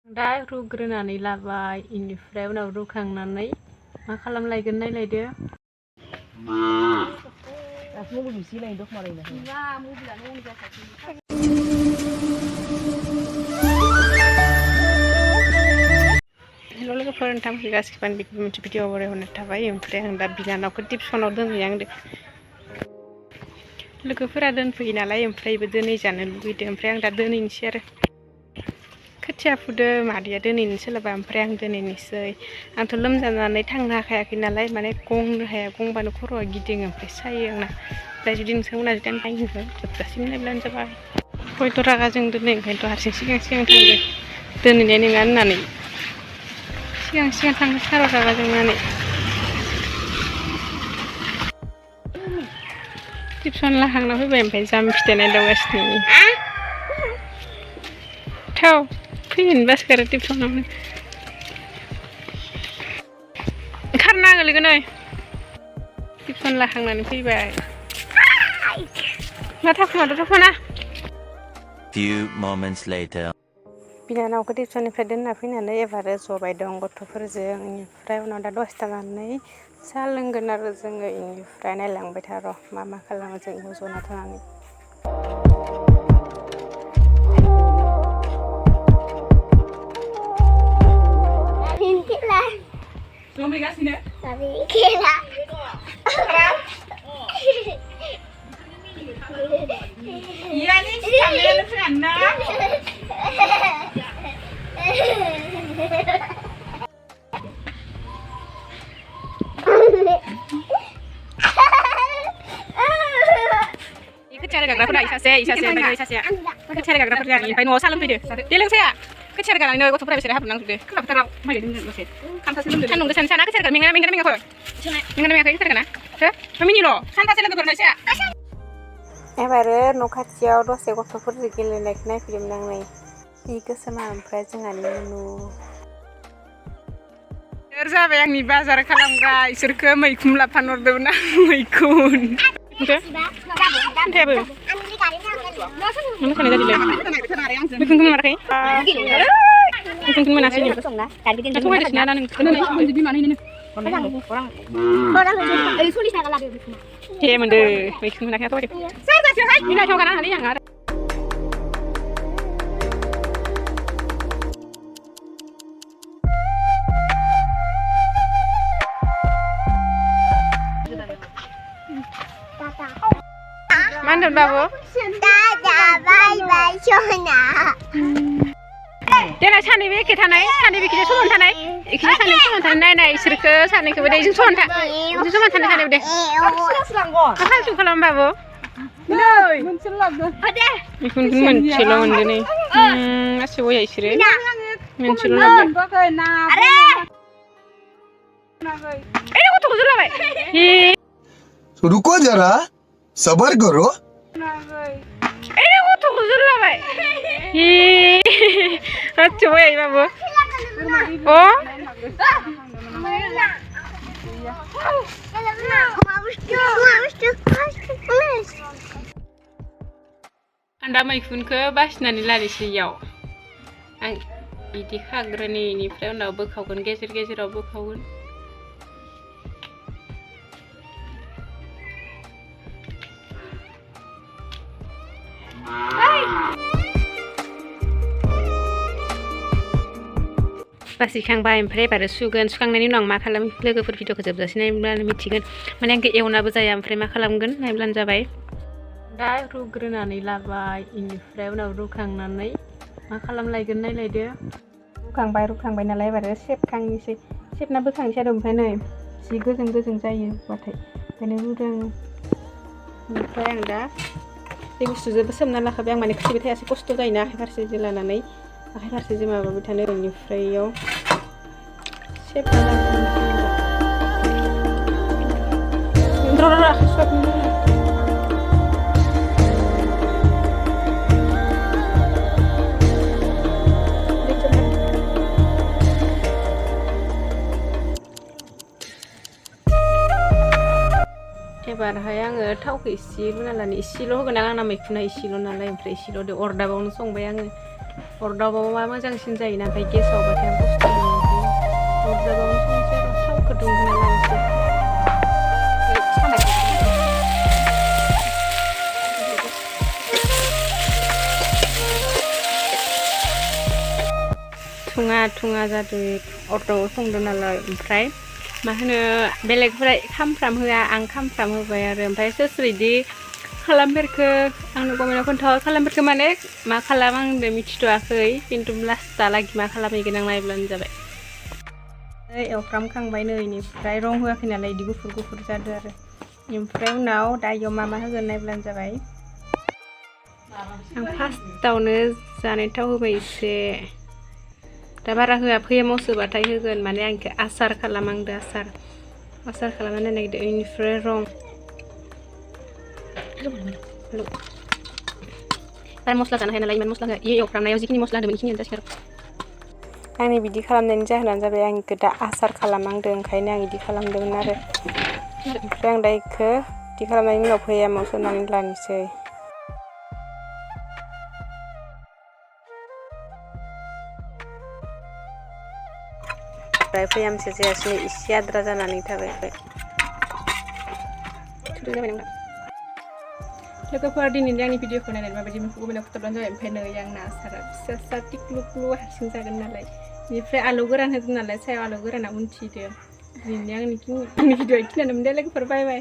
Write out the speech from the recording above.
दा रुग्रोनानै लाबाय इनिफ्राय उनाव रुखांनानै मा खालामलायगोन नायलायदो हेल' लोगोफोर नोंथांमोनखौ गासिबो मोनसे भिडिअ बरायहरनाय थाबाय ओमफ्राय आं दा बिनानावखौ टिउसनाव दोनहैयो आं लोगोफोरा दोनफैयो नालाय ओमफ्रायबो दोनहैजानो लुगैदों ओमफ्राय आं दा दोनहैनोसै आरो खोथिया फुदो मादैया दोनहैनो सोलाबा ओमफ्राय आं दोनहैनोसै आंथ' लोमजानानै थांनो हाखायाखै नालाय माने गंनो हाया गंबानो खर'आ गिदिङो ओमफ्राय सायो आंना ओमफ्राय जुदि नोंथांमोना जुदि आं नायनोबो जोबजासिम नायब्लानो जाबाय हयथ' रागा जों दोनो ओंखायनोथ' हारसिं सिगां थांदो दोनहैनाय नङा होननानै सिगां थांनो सारा रागा जोंनानै टिउसन लाखांना फैबाय ओमफ्राय जाम फिथाइ नायदावगासिनो थाव फैनो बासगारो टिउसनावनो खारना गोलैगोन ओइ टिउसन लाखांनानै फैबाय मा थाखुमादों फना Few moments later बिनानावखौ टिउसननिफ्राय दोनना फैनानै एबार जबाय दं गथ'फोरजों इनिफ्राय उनाव दा दसे थानानै साहा लोंगोन आरो जोङो इनिफ्राय नायलांबाय था र' मा खालामो जों इयाव जना थानानै खोथिया रोगाग्राफोरा इसासे खोथिया रोगाग्राफोर जायो ओमफ्राय न'आव साहा लोंफैदो दे लोंसाया खोथिया रोगानानै गथ'फोरा बिसोरो हाबनांजोबदो खोलाबथाराव माइ गायदों दसे सान्दुं गोसानि साना खोथिया रोगा मेंगाना मेङाखै खोथिया रोगाना मिनिल' सानबासो लोगोफोर नायसाया एबार न' खाथियाव दसे गथ'फोरजों गेलेनायखौ नायफैदोंमोन आं नै जि गोसोमा ओमफ्राय जोंहानि नु जाबाय आंनि बाजार खालामग्रा इसोरखौ मैखुन लाफानहरदोंमोन आं मैखुन मैखुनखौ मोनाखै मैखुनखौ मोनासै थगायदोंसोना दा हे मोनदो मैखुन मोनाखै थगायदों मा होनदों बाबु देनाय सानैबो एखे थानाय सानैबो एखे समान थानाय एखे सानैबो समान थानाय नायनाय इसोरखौ सानैखौबो दे समान थानाय सानैबो दे मा फालतु खालाम बाबु मोनसेल' मोनदो नै गासै बया इसोरो मोनसेल' लाबोबाय गथ'खौ जोलाबाय रुको जरा सबर करो गथ'खौ जोलाबाय अच्छा बया बाबु अ आं दा मैखुनखौ बासिनानै लानोसै इयाव आं बिदि खाग्रोनि इनिफ्राय उनाव बोखावगोन गेजेराव बोखावगोन बासिखांबाय ओमफ्राय एबार सुगोन सुखांनायनि उनाव मा खालामो लोगोफोर भिडिअखौ जोबजासिम नायब्लानो मिथिगोन माने आंखौ एवनाबो जाया ओमफ्राय मा खालामगोन नायब्लानो जाबाय दा रुग्रोनानै लाबाय इनिफ्राय उनाव रुखांनानै मा खालामलायगोन नायलायदो रुखांबाय नालाय एबार सेबखांनोसै सेबना बोखांनोसै आरो ओमफ्राय नै जि गोजों जायो बाथाय ओंखायनो रुदों ओमफ्राय आं दा बे बुस्थुजोंबो सोमना लाखाबाय आं माने खोथिबाय थायासै खस्थ' जायोना आखाइ फारसे लानानै आखाइ फारसे माबाबाय थानो बेनिफ्राय इयाव सेबना एबारहाय आङो थावखौ इसे होना लानो इसेल' होगोन आंना मैखुना इसेल' नालाय ओमफ्राय इसेल' अरदाबावनो संबाय आङो अरदाबावबा मोजांसिन जायोना ओमफ्राय गेसावबाथाय आं खस्थ' मोनो ओमफ्राय अरदाबावनो संसै र' थावखौ दुंहोना लानोसै थुङा जादों अरदाबाव संदों नालाय ओमफ्राय मा होनो बेलेगफोरा खामफ्राम होआ आं खामफ्राम होबाय आरो ओमफ्राय सोर सोर इदि खालामफेरखो आंनो कमेन्टआव खोन्था खालामफेरखो माने मा खालाम आंबो मिथिथ'वाखै खिन्थु लास्टहालागि मा खालामहैगोन आं नायब्लानो जाबाय एवफ्रामखांबाय नै इनिफ्राय रं होआखै नालाय इदि गुफुर जादों आरो ओमफ्राय उनाव दा इयाव मा होगोन नायब्लानो जाबाय आं फार्स्टआवनो जानाय थाव होबाय एसे दा बारा होआ भैयामाव सोबाथाय होगोन माने आं इखो आसार खालामहांदो आसार खालामनो नागिरदों इनिफ्राय रं बारा मस्ला जानो हाया नालाय इमान मस्ला होआ इ एवफ्रामनायाव जिखिनि मस्ला होदोंमोन इखिनियानो जासिगोन आरो आंनि बिदि खालामनायनि जाहोनानो जाबाय आं इखो दा आसार खालामहांदों ओंखायनो आं इदि खालामदोंमोन आरो ओमफ्राय आं दा इखो इदि खालामनायनि उनाव भैयामाव सोनानै लानोसै ओमफ्राय भैयामसो जायासै एसे आद्रा जानानै थाबाय लोगोफोर दिनैनि आंनि भिडिअखौ नायनानै माबायदि मोनखो कमेन्टआव खोन्थाब्लानो जाबाय ओमफ्राय नै आंना आसारा फिसा टिक्लु क्लु हारसिं जागोन नालाय बेनिफ्राय आलु गोरान होदों नालाय सायाव आलु गोराना उनथिदो दिनैनि आंनि भिडिअ' इखिनियानोमोन दे लोगोफोर बाय बाय